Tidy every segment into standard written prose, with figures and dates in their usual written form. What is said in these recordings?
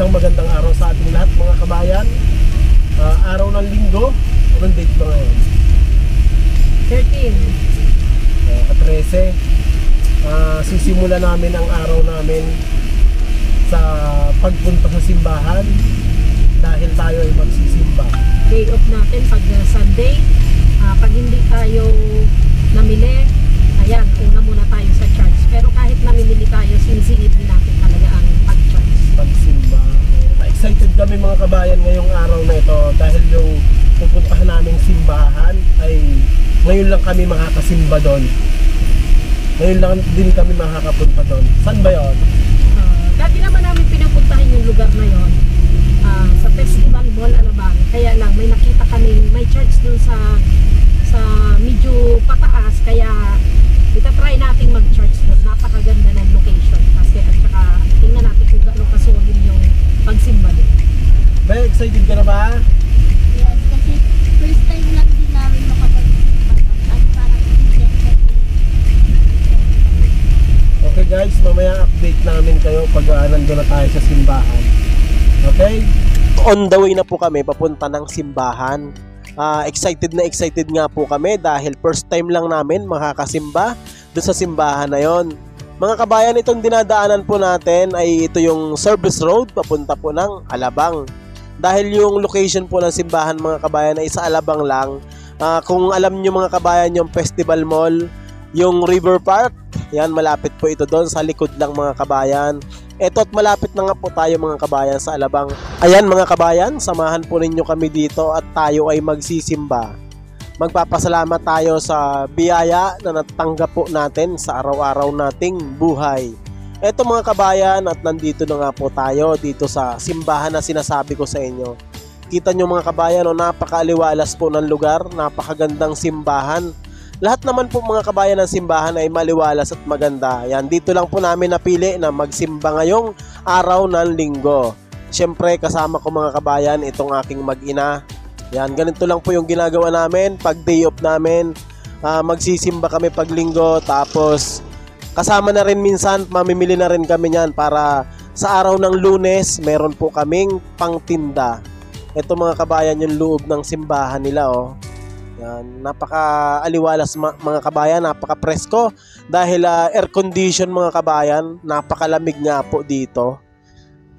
Isang magandang araw sa ating lahat mga kabayan. Araw ng linggo. Anong date ba ngayon? 13. 13. Sisimula namin ang araw namin sa pagpunta sa simbahan dahil tayo ay magsisimba. Day off natin pag Sunday. Pag hindi tayo namili, ayan, una muna tayo sa church. Pero kahit namimili tayo, sinisingit din natin talaga ang pag-church. Pagsimba. Excited kami mga kabayan ngayong araw na ito dahil yung pupuntahan naming simbahan ay ngayon lang kami makakasimba doon. Ngayon lang din kami makakapunta doon. Saan ba yun? Dati naman namin pinapuntahan yung lugar na yon, sa Festival Mall, Alabang. Kaya lang may nakita kami, may church dun sa medyo pataas, kaya itatry natin mag-church doon. Napakaganda ng location kasi, at saka tingnan natin kung gano'ng kasolid yung pagsimba doon. Ba, excited ka na ba? Yes, kasi first time lang din namin makapagsimba at parang Okay guys, mamaya update namin kayo pag nandun na tayo sa simbahan. Okay? On the way na po kami papunta ng simbahan. Excited nga po kami dahil first time lang namin makakasimba doon sa simbahan na yon. Mga kabayan, itong dinadaanan po natin ay ito yung service road papunta po ng Alabang. Dahil yung location po ng simbahan mga kabayan ay sa Alabang lang. Kung alam nyo mga kabayan yung Festival Mall, yung River Park, yan, malapit po ito doon sa likod lang mga kabayan. Eto at malapit na nga po tayo mga kabayan sa Alabang. Ayan mga kabayan, samahan po ninyo kami dito at tayo ay magsisimba. Magpapasalamat tayo sa biyaya na natanggap po natin sa araw-araw nating buhay. Eto mga kabayan, at nandito na nga po tayo dito sa simbahan na sinasabi ko sa inyo. Kita nyo mga kabayan, napakaaliwalas po ng lugar, napakagandang simbahan. Lahat naman po mga kabayan ng simbahan ay maliwalas at maganda. Yan, dito lang po namin napili na magsimba ngayong araw ng linggo. Siyempre kasama ko mga kabayan itong aking mag-ina. Yan, ganito lang po yung ginagawa namin pag day off namin. Magsisimba kami pag linggo, tapos kasama na rin minsan, mamimili na rin kami niyan para sa araw ng Lunes meron po kaming pangtinda. Ito mga kabayan yung loob ng simbahan nila oh. Yan, napaka-aliwalas mga kabayan, napaka-presko dahil air condition mga kabayan, napakalamig nga po dito.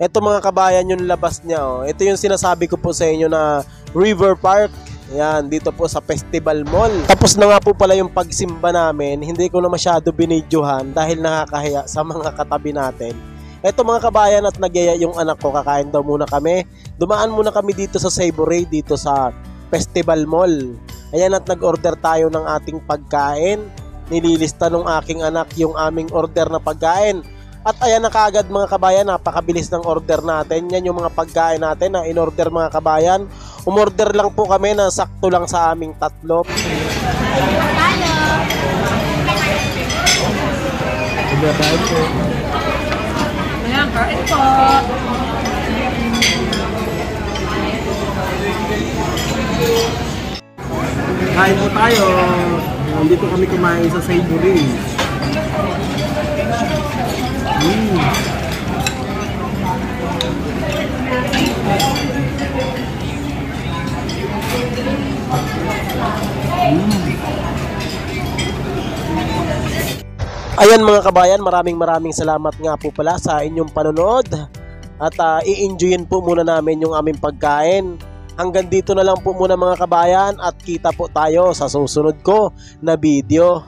Ito mga kabayan yung labas niya oh. Ito yung sinasabi ko po sa inyo na River Park. Yan, dito po sa Festival Mall. Tapos na nga po pala yung pagsimba namin. Hindi ko na masyado binidyohan dahil nakakahiya sa mga katabi natin. Ito mga kabayan, at nagyaya yung anak ko, kakain daw muna kami. Dumaan muna kami dito sa Savory, dito sa Festival Mall. Ayan, at nag-order tayo ng ating pagkain. Nililista ng aking anak yung aming order na pagkain. At ayan na kaagad mga kabayan, napakabilis ng order natin. Yan yung mga pagkain natin na in-order mga kabayan. Umorder lang po kami na sakto lang sa aming tatlo. Ayan, kain po. Kain po tayo. Nandito kami kumain sa Savory. Ayan mga kabayan, maraming salamat nga po pala sa inyong panonood. At i-enjoyin po muna namin yung aming pagkain. Hanggang dito na lang po muna mga kabayan, at kita po tayo sa susunod ko na video.